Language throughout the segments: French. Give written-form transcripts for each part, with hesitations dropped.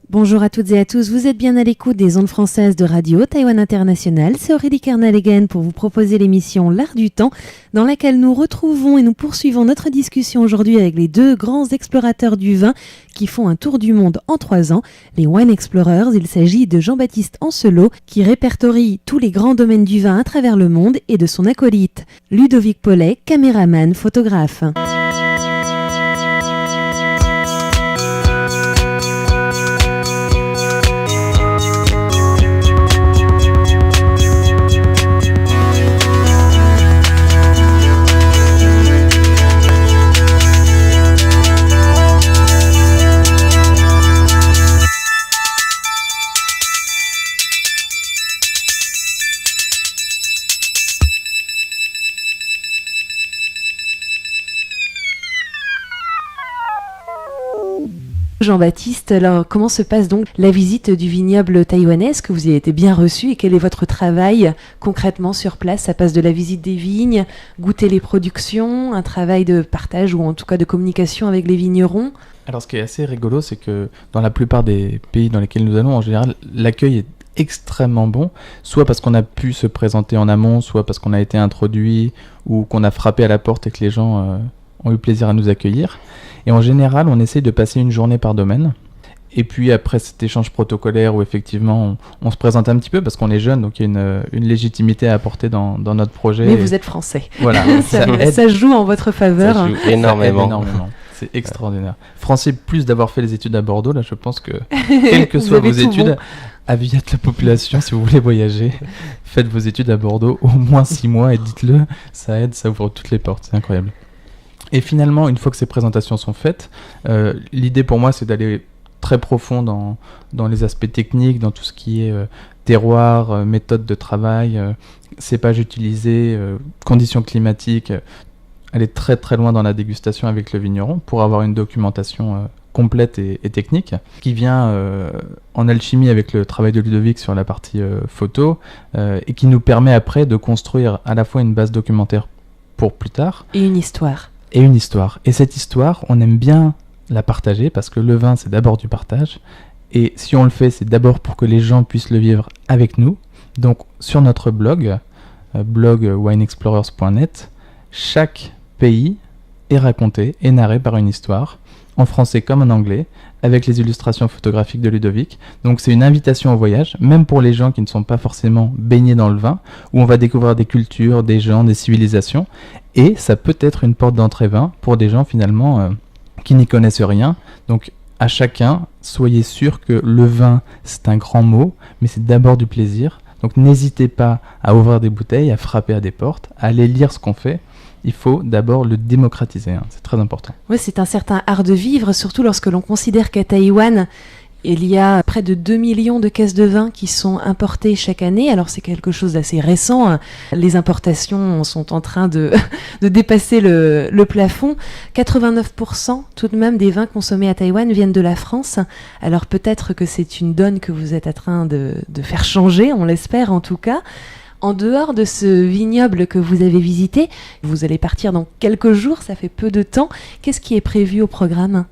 Bonjour à toutes et à tous, vous êtes bien à l'écoute des ondes françaises de Radio Taïwan International. C'est Aurélie Kernal-Egen pour vous proposer l'émission L'Art du Temps, dans laquelle nous retrouvons et nous poursuivons notre discussion aujourd'hui avec les deux grands explorateurs du vin qui font un tour du monde en 3 ans, les Wine Explorers. Il s'agit de Jean-Baptiste Ancelot qui répertorie tous les grands domaines du vin à travers le monde et de son acolyte Ludovic Paulet, caméraman, photographe. Jean-Baptiste, alors comment se passe donc la visite du vignoble taïwanais? Est-ce que vous y avez été bien reçu et quel est votre travail concrètement sur place? Ça passe de la visite des vignes, goûter les productions, un travail de partage ou en tout cas de communication avec les vignerons? Alors ce qui est assez rigolo, c'est que dans la plupart des pays dans lesquels nous allons, en général, l'accueil est extrêmement bon, soit parce qu'on a pu se présenter en amont, soit parce qu'on a été introduit ou qu'on a frappé à la porte et que les gens ont eu plaisir à nous accueillir. Et en général, on essaye de passer une journée par domaine. Et puis après cet échange protocolaire où effectivement on se présente un petit peu parce qu'on est jeune, donc il y a une légitimité à apporter dans notre projet. Mais vous êtes français. Voilà, ça joue en votre faveur. Ça joue énormément. C'est extraordinaire. Français, plus d'avoir fait les études à Bordeaux, là je pense que quelles que soient vos études, bon. Avis à la population, si vous voulez voyager, faites vos études à Bordeaux au moins 6 mois et dites-le, ça aide, ça ouvre toutes les portes, c'est incroyable. Et finalement, une fois que ces présentations sont faites, l'idée pour moi, c'est d'aller très profond dans les aspects techniques, dans tout ce qui est terroir, méthode de travail, cépage utilisé, conditions climatiques, aller très très loin dans la dégustation avec le vigneron pour avoir une documentation complète et technique, qui vient en alchimie avec le travail de Ludovic sur la partie photo, et qui nous permet après de construire à la fois une base documentaire pour plus tard. Et une histoire. Et cette histoire, on aime bien la partager parce que le vin, c'est d'abord du partage. Et si on le fait, c'est d'abord pour que les gens puissent le vivre avec nous. Donc, sur notre blog wineexplorers.net, chaque pays est raconté et narré par une histoire, en français comme en anglais, avec les illustrations photographiques de Ludovic. Donc c'est une invitation au voyage, même pour les gens qui ne sont pas forcément baignés dans le vin, où on va découvrir des cultures, des gens, des civilisations, et ça peut être une porte d'entrée vin pour des gens finalement qui n'y connaissent rien. Donc à chacun, soyez sûr que le vin, c'est un grand mot, mais c'est d'abord du plaisir. Donc n'hésitez pas à ouvrir des bouteilles, à frapper à des portes, à aller lire ce qu'on fait. Il faut d'abord le démocratiser, c'est très important. Oui, c'est un certain art de vivre, surtout lorsque l'on considère qu'à Taïwan, il y a près de 2 millions de caisses de vin qui sont importées chaque année. Alors c'est quelque chose d'assez récent. Les importations sont en train de dépasser le plafond. 89% tout de même des vins consommés à Taïwan viennent de la France. Alors peut-être que c'est une donne que vous êtes en train de faire changer, on l'espère en tout cas. En dehors de ce vignoble que vous avez visité, vous allez partir dans quelques jours, ça fait peu de temps. Qu'est-ce qui est prévu au programme ?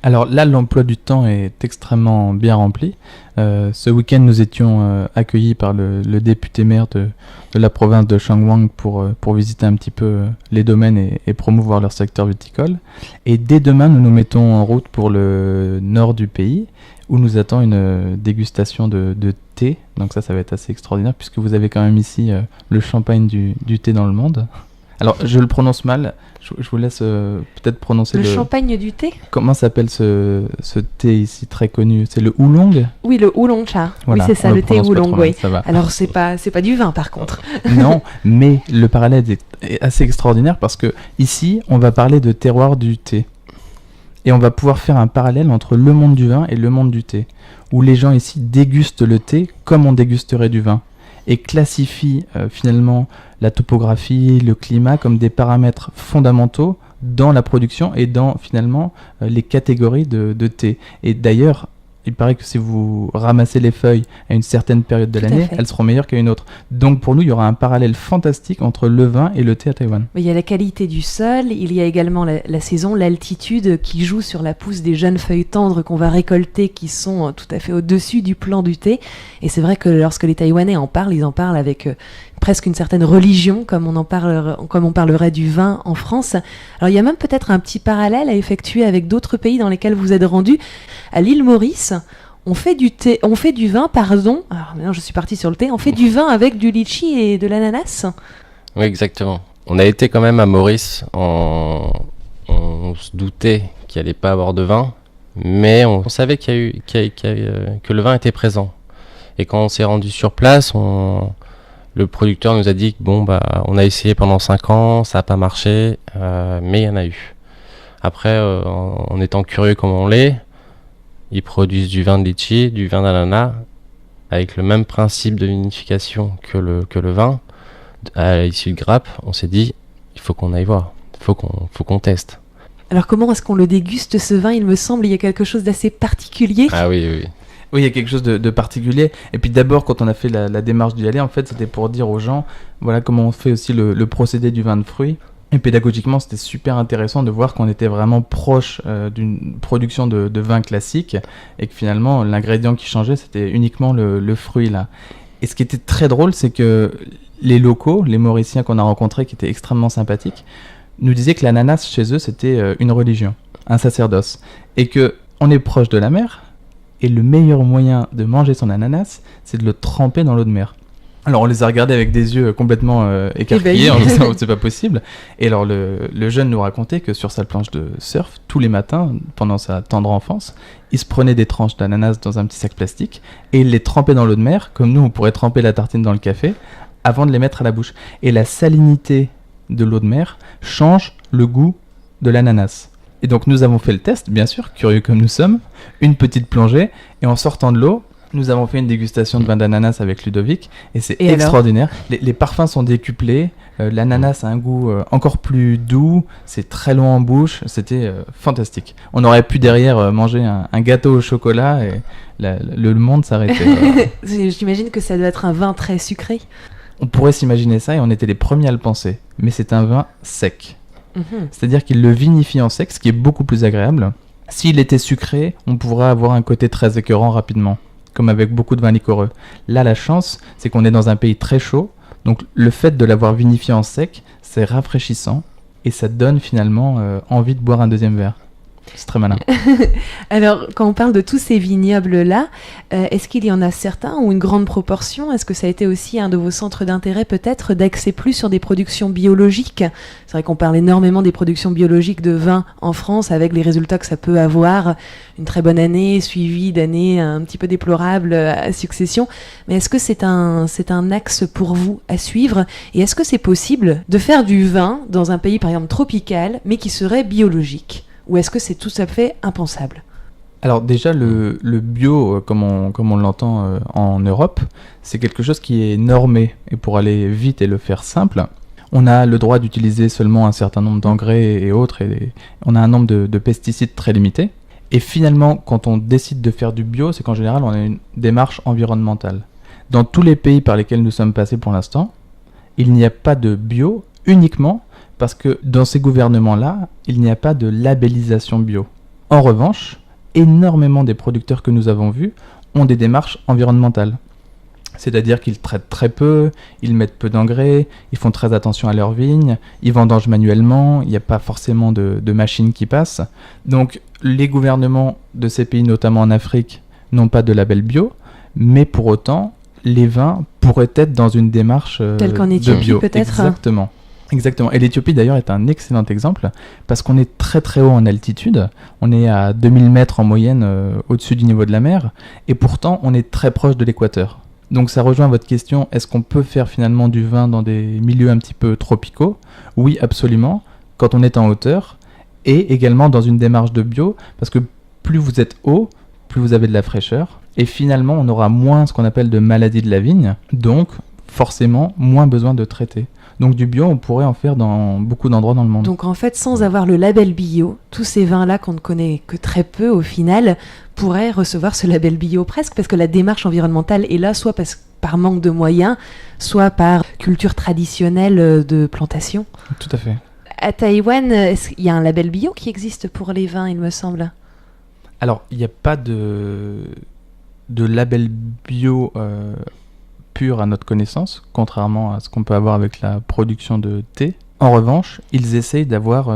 Alors là, l'emploi du temps est extrêmement bien rempli. Ce week-end, nous étions accueillis par le député maire de la province de Changwang pour visiter un petit peu les domaines et promouvoir leur secteur viticole. Et dès demain, nous nous mettons en route pour le nord du pays, où nous attend une dégustation de thé. Donc ça va être assez extraordinaire, puisque vous avez quand même ici le champagne du thé dans le monde. Alors, je le prononce mal, je vous laisse peut-être prononcer le champagne du thé. Comment s'appelle ce thé ici très connu? C'est le oolong? Oui, le oolong cha. Voilà, oui, c'est ça, le thé oolong, oui. Mal, alors, c'est pas du vin, par contre. Non, mais le parallèle est assez extraordinaire parce que ici, on va parler de terroir du thé. Et on va pouvoir faire un parallèle entre le monde du vin et le monde du thé, où les gens ici dégustent le thé comme on dégusterait du vin, et classifient finalement la topographie, le climat comme des paramètres fondamentaux dans la production et dans finalement les catégories de thé. Et d'ailleurs, il paraît que si vous ramassez les feuilles à une certaine période de l'année, elles seront meilleures qu'à une autre. Donc pour nous, il y aura un parallèle fantastique entre le vin et le thé à Taïwan. Il y a la qualité du sol, il y a également la saison, l'altitude qui joue sur la pousse des jeunes feuilles tendres qu'on va récolter, qui sont tout à fait au-dessus du plan du thé. Et c'est vrai que lorsque les Taïwanais en parlent, ils en parlent avec presque une certaine religion, comme on parlerait du vin en France. Alors il y a même peut-être un petit parallèle à effectuer avec d'autres pays dans lesquels vous êtes rendus. À l'île Maurice, on fait du vin, alors maintenant je suis partie sur le thé, on fait du vin avec du litchi et de l'ananas. Oui, exactement. On a été quand même à Maurice, on se doutait qu'il n'y allait pas avoir de vin, mais on savait que le vin était présent. Et quand on s'est rendu sur place, le producteur nous a dit que on a essayé pendant 5 ans, ça n'a pas marché, mais il y en a eu. Après, en étant curieux comme on l'est, ils produisent du vin de litchi, du vin d'ananas, avec le même principe de vinification que le vin. À l'issue de grappe, on s'est dit, il faut qu'on aille voir, il faut qu'on teste. Alors comment est-ce qu'on le déguste ce vin ? Il me semble il y a quelque chose d'assez particulier. Ah oui. Oui, il y a quelque chose de particulier. Et puis d'abord, quand on a fait la démarche d'y aller, en fait, c'était pour dire aux gens, voilà comment on fait aussi le procédé du vin de fruits. Et pédagogiquement, c'était super intéressant de voir qu'on était vraiment proche d'une production de vin classique et que finalement, l'ingrédient qui changeait, c'était uniquement le fruit là. Et ce qui était très drôle, c'est que les locaux, les Mauriciens qu'on a rencontrés, qui étaient extrêmement sympathiques, nous disaient que l'ananas chez eux, c'était une religion, un sacerdoce. Et qu'on est proche de la mer, et le meilleur moyen de manger son ananas, c'est de le tremper dans l'eau de mer. Alors on les a regardés avec des yeux complètement écarquillés en disant c'est pas possible. Et alors le jeune nous racontait que sur sa planche de surf, tous les matins, pendant sa tendre enfance, il se prenait des tranches d'ananas dans un petit sac plastique et il les trempait dans l'eau de mer, comme nous on pourrait tremper la tartine dans le café, avant de les mettre à la bouche. Et la salinité de l'eau de mer change le goût de l'ananas. Et donc nous avons fait le test, bien sûr, curieux comme nous sommes, une petite plongée, et en sortant de l'eau, nous avons fait une dégustation de vin d'ananas avec Ludovic, et c'est extraordinaire. Les parfums sont décuplés, l'ananas a un goût encore plus doux, c'est très long en bouche, c'était fantastique. On aurait pu derrière manger un gâteau au chocolat, et le monde s'arrêtait. J'imagine que ça doit être un vin très sucré. On pourrait s'imaginer ça, et on était les premiers à le penser, mais c'est un vin sec. C'est-à-dire qu'il le vinifie en sec, ce qui est beaucoup plus agréable. S'il était sucré, on pourrait avoir un côté très écœurant rapidement, comme avec beaucoup de vins liquoreux. Là, la chance, c'est qu'on est dans un pays très chaud, donc le fait de l'avoir vinifié en sec, c'est rafraîchissant, et ça donne finalement envie de boire un deuxième verre. C'est très malin. Alors, quand on parle de tous ces vignobles-là, est-ce qu'il y en a certains ou une grande proportion ? Est-ce que ça a été aussi un de vos centres d'intérêt peut-être d'axer plus sur des productions biologiques ? C'est vrai qu'on parle énormément des productions biologiques de vin en France avec les résultats que ça peut avoir. Une très bonne année suivie d'années un petit peu déplorables à succession. Mais est-ce que c'est un axe pour vous à suivre ? Et est-ce que c'est possible de faire du vin dans un pays par exemple tropical mais qui serait biologique ? Ou est-ce que c'est tout à fait impensable ? Alors déjà, le bio, comme on l'entend en Europe, c'est quelque chose qui est normé. Et pour aller vite et le faire simple, on a le droit d'utiliser seulement un certain nombre d'engrais et autres. Et on a un nombre de pesticides très limité. Et finalement, quand on décide de faire du bio, c'est qu'en général, on a une démarche environnementale. Dans tous les pays par lesquels nous sommes passés pour l'instant, il n'y a pas de bio uniquement parce que dans ces gouvernements-là, il n'y a pas de labellisation bio. En revanche, énormément des producteurs que nous avons vus ont des démarches environnementales. C'est-à-dire qu'ils traitent très peu, ils mettent peu d'engrais, ils font très attention à leurs vignes, ils vendangent manuellement, il n'y a pas forcément de machines qui passent. Donc les gouvernements de ces pays, notamment en Afrique, n'ont pas de label bio, mais pour autant, les vins pourraient être dans une démarche telle qu'en de Éthiopie, bio. peut-être. Exactement. Et l'Éthiopie d'ailleurs est un excellent exemple parce qu'on est très très haut en altitude. On est à 2000 mètres en moyenne au-dessus du niveau de la mer et pourtant on est très proche de l'équateur. Donc ça rejoint votre question, est-ce qu'on peut faire finalement du vin dans des milieux un petit peu tropicaux ? Oui, absolument, quand on est en hauteur et également dans une démarche de bio parce que plus vous êtes haut, plus vous avez de la fraîcheur et finalement on aura moins ce qu'on appelle de maladie de la vigne, donc forcément moins besoin de traiter. Donc du bio, on pourrait en faire dans beaucoup d'endroits dans le monde. Donc en fait, sans avoir le label bio, tous ces vins-là qu'on ne connaît que très peu au final, pourraient recevoir ce label bio presque, parce que la démarche environnementale est là, soit par manque de moyens, soit par culture traditionnelle de plantation. Tout à fait. À Taïwan, il y a un label bio qui existe pour les vins, il me semble. Alors, il n'y a pas de label bio pur à notre connaissance, contrairement à ce qu'on peut avoir avec la production de thé. En revanche, ils essayent d'avoir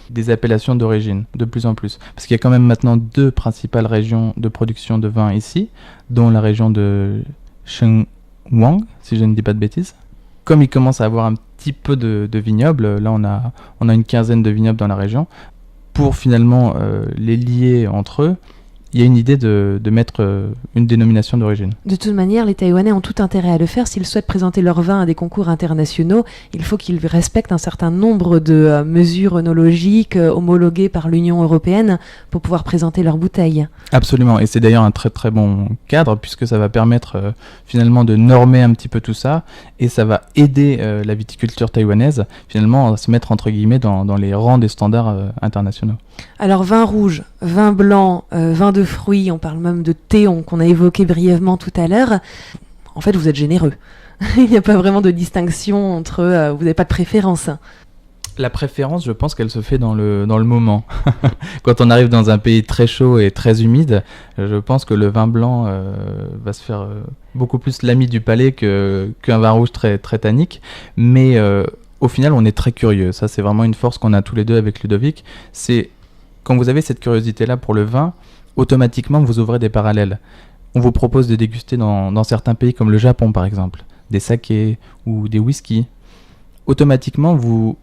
des appellations d'origine, de plus en plus. Parce qu'il y a quand même maintenant 2 principales régions de production de vin ici, dont la région de Shenhuang, si je ne dis pas de bêtises. Comme ils commencent à avoir un petit peu de vignobles, là on a une quinzaine de vignobles dans la région, pour finalement les lier entre eux, il y a une idée de mettre une dénomination d'origine. De toute manière, les Taïwanais ont tout intérêt à le faire. S'ils souhaitent présenter leur vin à des concours internationaux, il faut qu'ils respectent un certain nombre de mesures œnologiques homologuées par l'Union européenne pour pouvoir présenter leurs bouteilles. Absolument, et c'est d'ailleurs un très très bon cadre, puisque ça va permettre finalement de normer un petit peu tout ça, et ça va aider la viticulture taïwanaise finalement à se mettre entre guillemets dans les rangs des standards internationaux. Alors vin rouge, vin blanc, vin de fruits, on parle même de thé qu'on a évoqué brièvement tout à l'heure. En fait, vous êtes généreux. Il n'y a pas vraiment de distinction entre... vous n'avez pas de préférence. La préférence, je pense qu'elle se fait dans le moment. Quand on arrive dans un pays très chaud et très humide, je pense que le vin blanc va se faire beaucoup plus l'ami du palais qu'un vin rouge très, très tannique. Mais au final, on est très curieux. Ça, c'est vraiment une force qu'on a tous les deux avec Ludovic. C'est quand vous avez cette curiosité-là pour le vin, automatiquement, vous ouvrez des parallèles. On vous propose de déguster dans certains pays comme le Japon, par exemple, des sakés ou des whiskies. Automatiquement, vous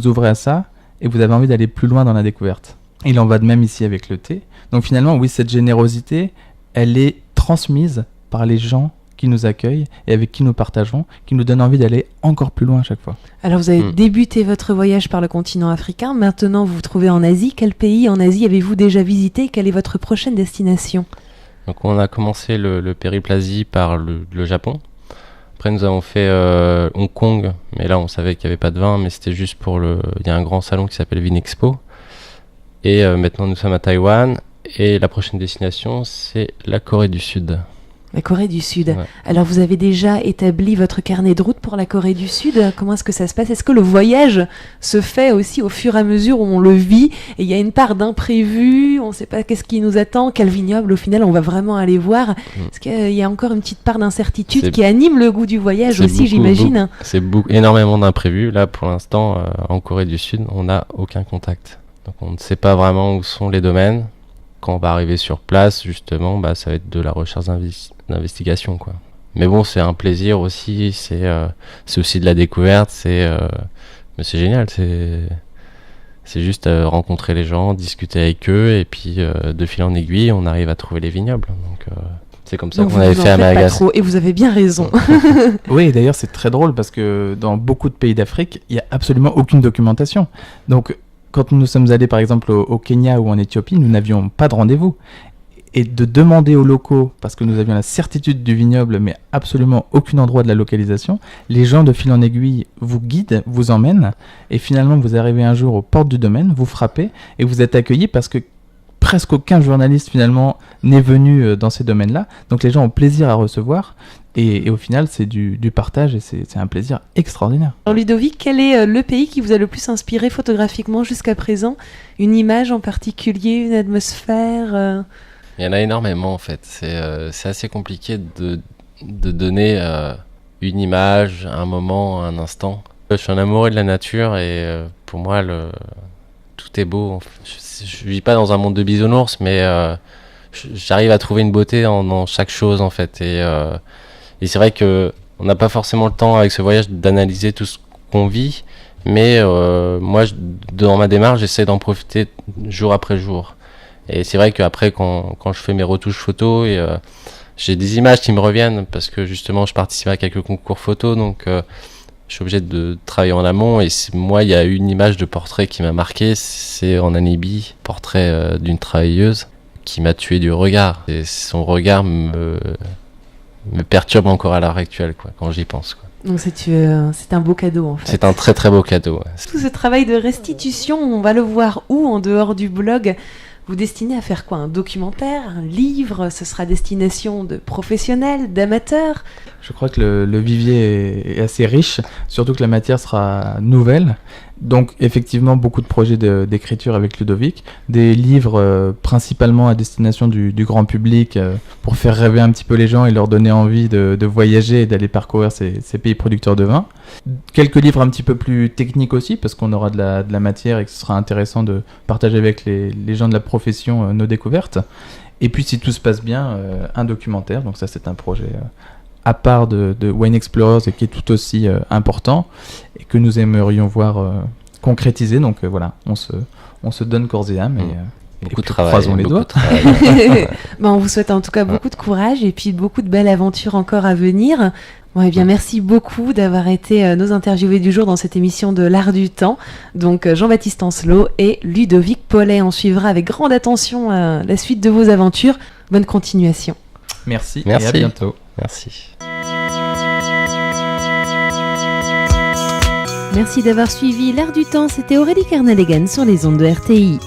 ouvrez à ça et vous avez envie d'aller plus loin dans la découverte. Il en va de même ici avec le thé. Donc finalement, oui, cette générosité, elle est transmise par les gens qui nous accueillent et avec qui nous partageons, qui nous donnent envie d'aller encore plus loin à chaque fois. Alors vous avez débuté votre voyage par le continent africain, maintenant vous vous trouvez en Asie. Quel pays en Asie avez-vous déjà visité? Quelle est votre prochaine destination? Donc on a commencé le périple Asie par le Japon. Après nous avons fait Hong Kong, mais là on savait qu'il n'y avait pas de vin, mais c'était juste pour il y a un grand salon qui s'appelle Vinexpo. Et maintenant nous sommes à Taïwan, et la prochaine destination c'est la Corée du Sud. La Corée du Sud. Ouais. Alors vous avez déjà établi votre carnet de route pour la Corée du Sud. Comment est-ce que ça se passe? Est-ce que le voyage se fait aussi au fur et à mesure où on le vit et il y a une part d'imprévu, on ne sait pas qu'est-ce qui nous attend, quel vignoble au final on va vraiment aller voir? Est-ce qu'il y a encore une petite part d'incertitude qui anime le goût du voyage aussi, j'imagine? C'est énormément d'imprévus. Là pour l'instant en Corée du Sud on n'a aucun contact. Donc on ne sait pas vraiment où sont les domaines. Quand on va arriver sur place, justement, ça va être de la recherche d'investigation, quoi. Mais bon, c'est un plaisir aussi, c'est aussi de la découverte, mais c'est génial, c'est juste rencontrer les gens, discuter avec eux, et puis de fil en aiguille, on arrive à trouver les vignobles. Donc c'est comme ça qu'on avait fait à Madagascar. Et vous avez bien raison. Oui, d'ailleurs, c'est très drôle parce que dans beaucoup de pays d'Afrique, il n'y a absolument aucune documentation. Donc, quand nous sommes allés par exemple au Kenya ou en Éthiopie, nous n'avions pas de rendez-vous. Et de demander aux locaux, parce que nous avions la certitude du vignoble, mais absolument aucun endroit de la localisation, les gens de fil en aiguille vous guident, vous emmènent, et finalement vous arrivez un jour aux portes du domaine, vous frappez, et vous êtes accueillis parce que presque aucun journaliste finalement n'est venu dans ces domaines-là. Donc les gens ont plaisir à recevoir. Et au final, c'est du partage et c'est un plaisir extraordinaire. Alors Ludovic, quel est le pays qui vous a le plus inspiré photographiquement jusqu'à présent? Une image en particulier, une atmosphère Il y en a énormément en fait. C'est assez compliqué de donner une image, un moment, un instant. Je suis un amoureux de la nature et pour moi, tout est beau. Je vis pas dans un monde de bisounours, mais j'arrive à trouver une beauté dans chaque chose en fait. Et c'est vrai que on n'a pas forcément le temps avec ce voyage d'analyser tout ce qu'on vit, mais moi, dans ma démarche, j'essaie d'en profiter jour après jour. Et c'est vrai qu'après, quand je fais mes retouches photos, j'ai des images qui me reviennent parce que justement, je participe à quelques concours photos, donc je suis obligé de travailler en amont. Et moi, il y a une image de portrait qui m'a marqué, c'est en Namibie, portrait d'une travailleuse qui m'a tué du regard. Et son regard me perturbe encore à l'heure actuelle, quoi, quand j'y pense, quoi. Donc c'est un beau cadeau en fait. C'est un très très beau cadeau. Ouais. Tout ce travail de restitution, on va le voir où en dehors du blog? Vous destinez à faire quoi? Un documentaire, un livre? Ce sera destination de professionnels, d'amateurs? Je crois que le vivier est assez riche, surtout que la matière sera nouvelle. Donc effectivement, beaucoup de projets d'écriture avec Ludovic, des livres principalement à destination du grand public pour faire rêver un petit peu les gens et leur donner envie de voyager et d'aller parcourir ces pays producteurs de vin. Quelques livres un petit peu plus techniques aussi, parce qu'on aura de la matière et que ce sera intéressant de partager avec les gens de la profession nos découvertes. Et puis si tout se passe bien, un documentaire, donc ça c'est un projet à part de Wine Explorers et qui est tout aussi important et que nous aimerions voir concrétiser. Donc voilà, on se donne corps et âme et beaucoup de puis travail. Croisons les doigts. On vous souhaite en tout cas beaucoup de courage et puis beaucoup de belles aventures encore à venir. Bon, eh bien, merci beaucoup d'avoir été nos interviewés du jour dans cette émission de l'Art du Temps. Donc Jean-Baptiste Ancelot et Ludovic Paulet. On suivra avec grande attention la suite de vos aventures. Bonne continuation. Merci. Merci. Et à bientôt. Merci. Merci d'avoir suivi l'Art du Temps. C'était Aurélie Kernalegan sur les ondes de RTI.